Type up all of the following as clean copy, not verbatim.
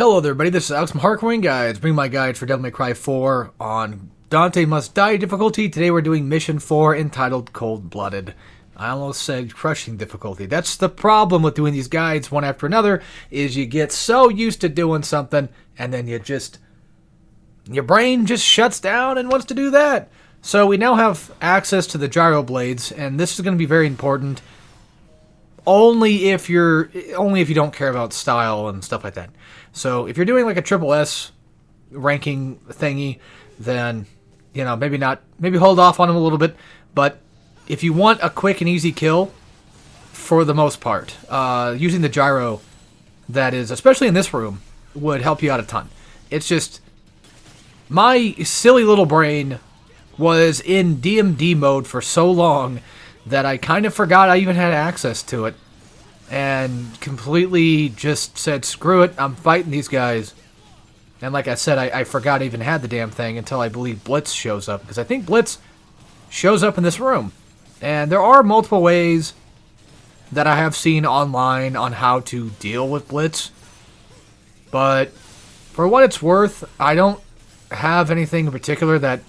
Hello there, everybody. This is Alex from Hardcore Guides, bringing my guide for Devil May Cry 4 on Dante Must Die difficulty. Today we're doing Mission 4 entitled Cold Blooded. I almost said crushing difficulty. That's the problem with doing these guides one after another, is you get so used to doing something, and then your brain just shuts down and wants to do that. So we now have access to the gyro blades, and this is going to be very important. Only if you don't care about style and stuff like that. So if you're doing like a triple S ranking thingy, then maybe hold off on them a little bit. But if you want a quick and easy kill, for the most part, using the gyro, that is, especially in this room, would help you out a ton. It's just my silly little brain was in DMD mode for so long that I kind of forgot I even had access to it, and completely just said, screw it, I'm fighting these guys. And like I said, I forgot I even had the damn thing until I believe Blitz shows up, because I think Blitz shows up in this room. And there are multiple ways that I have seen online on how to deal with Blitz, but for what it's worth, I don't have anything in particular that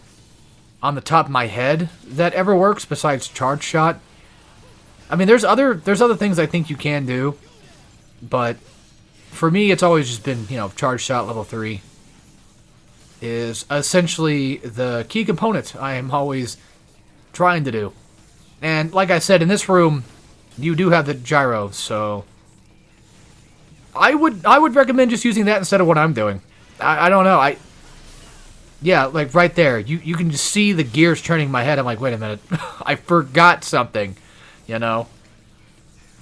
on the top of my head that ever works besides charge shot. I mean, there's other things I think you can do, but for me, it's always just been, charge shot level 3 is essentially the key component I am always trying to do. And like I said, in this room, you do have the gyro, so I would recommend just using that instead of what I'm doing. I don't know, yeah, like right there, you can just see the gears turning in my head. I'm like, wait a minute, I forgot something, And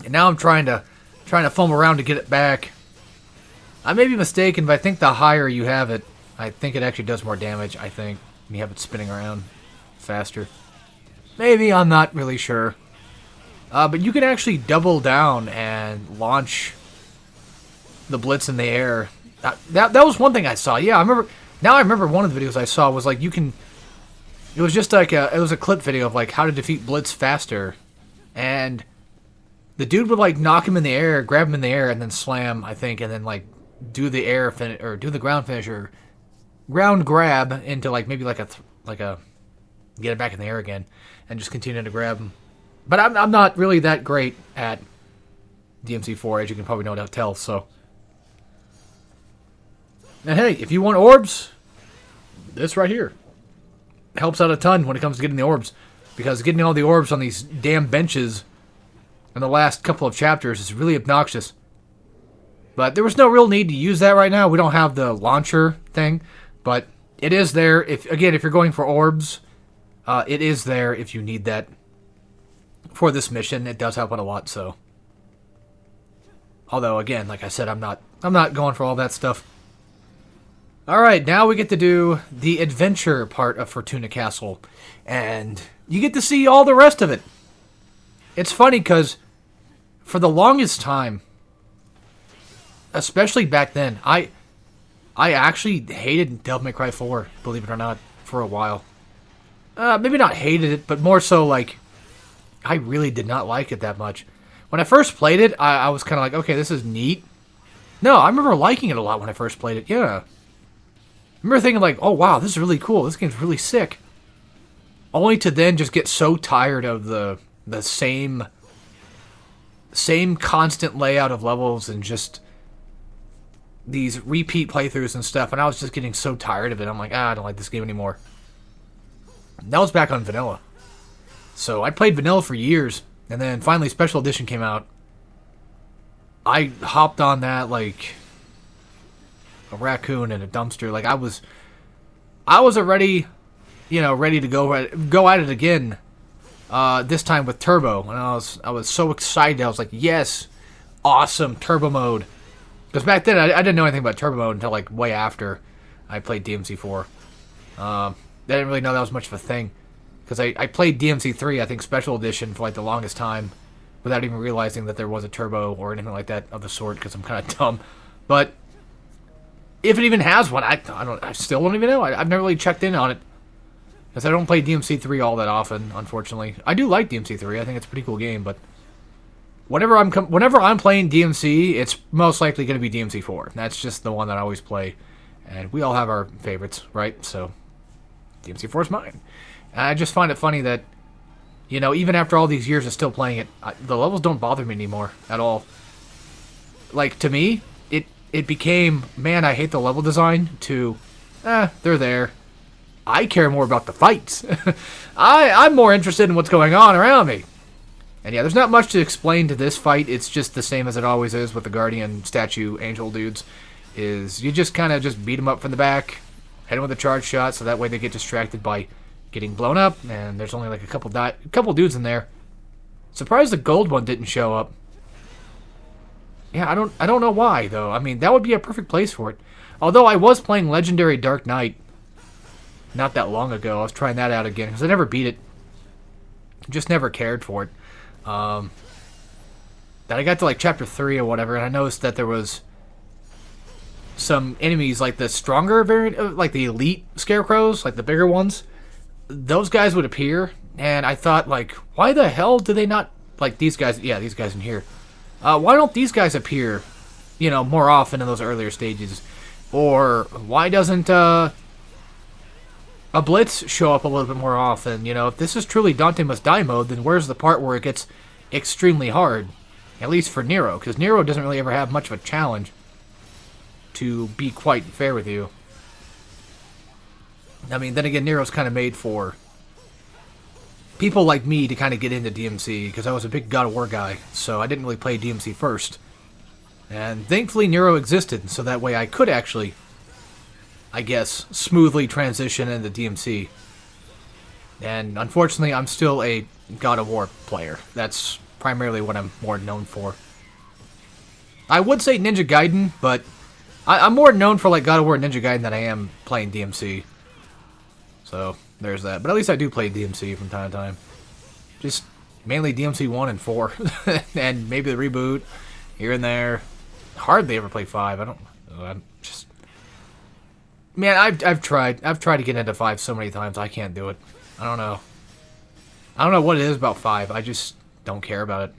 now I'm trying to foam around to get it back. I may be mistaken, but I think the higher you have it, I think it actually does more damage, I think, when you have it spinning around faster. Maybe, I'm not really sure. But you can actually double down and launch the Blitz in the air. That was one thing I saw. Yeah, I remember one of the videos I saw was like it was just like it was a clip video of like how to defeat Blitz faster, and the dude would like knock him in the air, grab him in the air, and then slam, I think, and then like do the or do the ground finisher, ground grab into like maybe like a get it back in the air again, and just continue to grab him. But I'm not really that great at DMC4, as you can probably no doubt tell. So. And hey, if you want orbs, this right here helps out a ton when it comes to getting the orbs, because getting all the orbs on these damn benches in the last couple of chapters is really obnoxious. But there was no real need to use that right now. We don't have the launcher thing, but it is there. If you're going for orbs, it is there if you need that for this mission. It does help out a lot. So, although again, like I said, I'm not going for all that stuff. Alright, now we get to do the adventure part of Fortuna Castle, and you get to see all the rest of it. It's funny because for the longest time, especially back then, I actually hated Devil May Cry 4, believe it or not, for a while. Maybe not hated it, but more so like, I really did not like it that much. When I first played it, I was kind of like, okay, this is neat. No, I remember liking it a lot when I first played it, yeah. I remember thinking like, oh wow, this is really cool, this game's really sick. Only to then just get so tired of the same constant layout of levels and just these repeat playthroughs and stuff, and I was just getting so tired of it. I'm like, I don't like this game anymore. And that was back on Vanilla. So I played Vanilla for years, and then finally Special Edition came out. I hopped on that like a raccoon in a dumpster. Like I was already, ready to go at it again. This time with Turbo, and I was so excited. I was like, yes, awesome Turbo mode. Because back then I didn't know anything about Turbo mode until like way after I played DMC4. I didn't really know that was much of a thing, because I played DMC3, I think Special Edition, for like the longest time without even realizing that there was a Turbo or anything like that of the sort, because I'm kind of dumb. But if it even has one, I still don't even know. I've never really checked in on it, because I don't play DMC3 all that often, unfortunately. I do like DMC3. I think it's a pretty cool game, but whenever I'm playing DMC, it's most likely going to be DMC 4. That's just the one that I always play, and we all have our favorites, right? So DMC 4 is mine. And I just find it funny that, you know, even after all these years of still playing it, the levels don't bother me anymore at all. Like, to me, it became, man, I hate the level design, to, they're there. I care more about the fights. I'm more interested in what's going on around me. And yeah, there's not much to explain to this fight. It's just the same as it always is with the Guardian statue angel dudes. Is you just kind of just beat them up from the back, hit them with a charge shot, so that way they get distracted by getting blown up. And there's only like a couple dudes in there. Surprised the gold one didn't show up. Yeah, I don't know why though. I mean, that would be a perfect place for it. Although I was playing Legendary Dark Knight not that long ago. I was trying that out again because I never beat it. Just never cared for it. Then I got to like chapter 3 or whatever, and I noticed that there was some enemies like the stronger variant of, like the elite scarecrows, like the bigger ones. Those guys would appear, and I thought, like, why the hell do they not, like these guys, yeah, these guys in here. Why don't these guys appear, you know, more often in those earlier stages? Or why doesn't a Blitz show up a little bit more often? You know, if this is truly Dante Must Die mode, then where's the part where it gets extremely hard? At least for Nero, because Nero doesn't really ever have much of a challenge, to be quite fair with you. I mean, then again, Nero's kind of made for people like me to kind of get into DMC, because I was a big God of War guy, so I didn't really play DMC first. And thankfully Nero existed, so that way I could actually, I guess, smoothly transition into DMC. And unfortunately, I'm still a God of War player. That's primarily what I'm more known for. I would say Ninja Gaiden, but I'm more known for like God of War and Ninja Gaiden than I am playing DMC. So there's that. But at least I do play DMC from time to time. Just mainly DMC 1 and 4. And maybe the reboot here and there. Hardly ever play 5. I'm just... Man, I've tried to get into 5 so many times, I can't do it. I don't know. I don't know what it is about 5. I just don't care about it.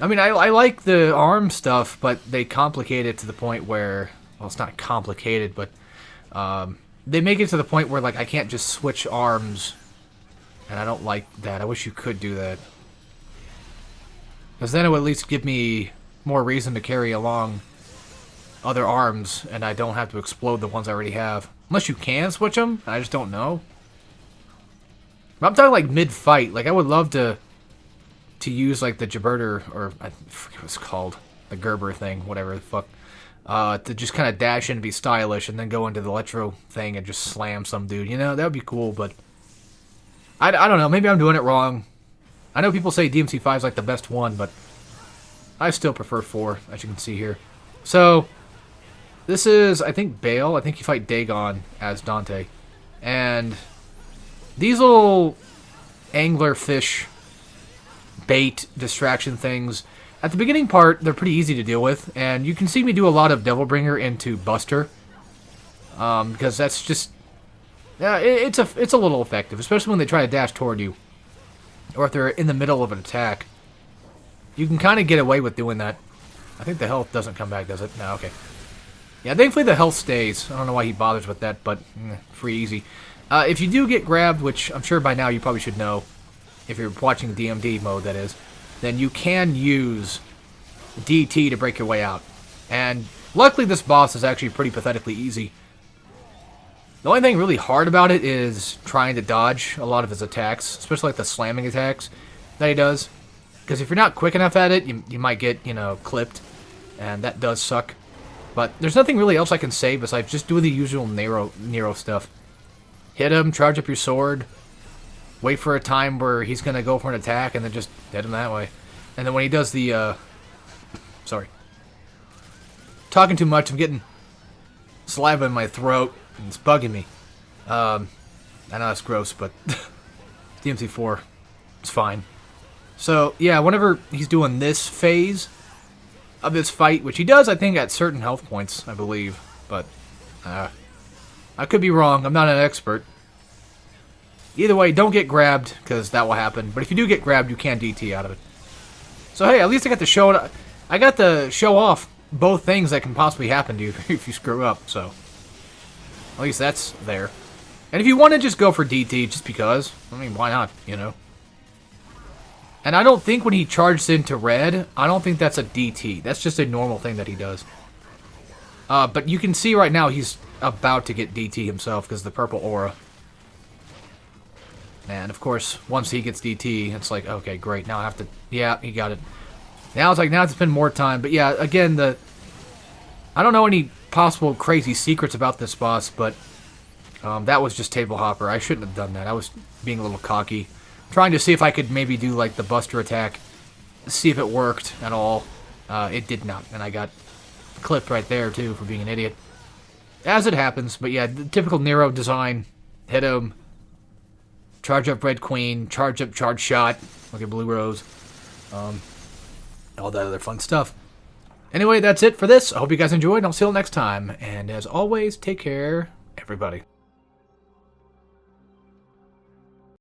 I mean, I like the ARM stuff, but they complicate it to the point where... Well, it's not complicated, but... they make it to the point where, like, I can't just switch arms. And I don't like that. I wish you could do that. Because then it would at least give me more reason to carry along other arms, and I don't have to explode the ones I already have. Unless you can switch them, I just don't know. But I'm talking like mid-fight. Like, I would love to use like the Jabberter, or I forget what it's called, the Gerber thing, whatever the fuck, to just kind of dash in and be stylish, and then go into the Electro thing and just slam some dude. You know, that would be cool, but I don't know. Maybe I'm doing it wrong. I know people say DMC 5 is like the best one, but I still prefer 4, as you can see here. So, this is, I think, Bale. I think you fight Dagon as Dante. And these little angler fish bait distraction things, at the beginning part, they're pretty easy to deal with. And you can see me do a lot of Devilbringer into Buster. Because that's just... Yeah, it's a little effective, especially when they try to dash toward you. Or if they're in the middle of an attack. You can kind of get away with doing that. I think the health doesn't come back, does it? No, okay. Yeah, thankfully the health stays. I don't know why he bothers with that, but free easy. If you do get grabbed, which I'm sure by now you probably should know, if you're watching DMD mode, that is, then you can use DT to break your way out. And luckily this boss is actually pretty pathetically easy. The only thing really hard about it is trying to dodge a lot of his attacks, especially like the slamming attacks that he does. Because if you're not quick enough at it, you might get, you know, clipped, and that does suck. But there's nothing really else I can say besides just do the usual Nero stuff. Hit him, charge up your sword, wait for a time where he's going to go for an attack, and then just hit him that way. And then when he does the, sorry. Talking too much, I'm getting saliva in my throat. It's bugging me. I know that's gross, but DMC4, it's fine. So, yeah, whenever he's doing this phase of this fight, which he does, I think, at certain health points, I believe. But, I could be wrong. I'm not an expert. Either way, don't get grabbed, because that will happen. But if you do get grabbed, you can DT out of it. So hey, at least I got to show off both things that can possibly happen to you if you screw up, so. At least that's there. And if you want to just go for DT just because, I mean, why not, you know? And I don't think when he charges into red, I don't think that's a DT. That's just a normal thing that he does. But you can see right now he's about to get DT himself because of the purple aura. And of course, once he gets DT, it's like, okay, great. Now I have to, yeah, he got it. Now it's like, now I have to spend more time. But yeah, again, I don't know any possible crazy secrets about this boss, but that was just table hopper. I shouldn't have done that. I was being a little cocky. Trying to see if I could maybe do like the Buster attack, see if it worked at all. It did not, and I got clipped right there too for being an idiot. As it happens, but yeah, the typical Nero design. Hit him. Charge up Red Queen. Charge up Charge Shot. Look at Blue Rose. All that other fun stuff. Anyway, that's it for this. I hope you guys enjoyed, and I'll see you all next time. And as always, take care, everybody.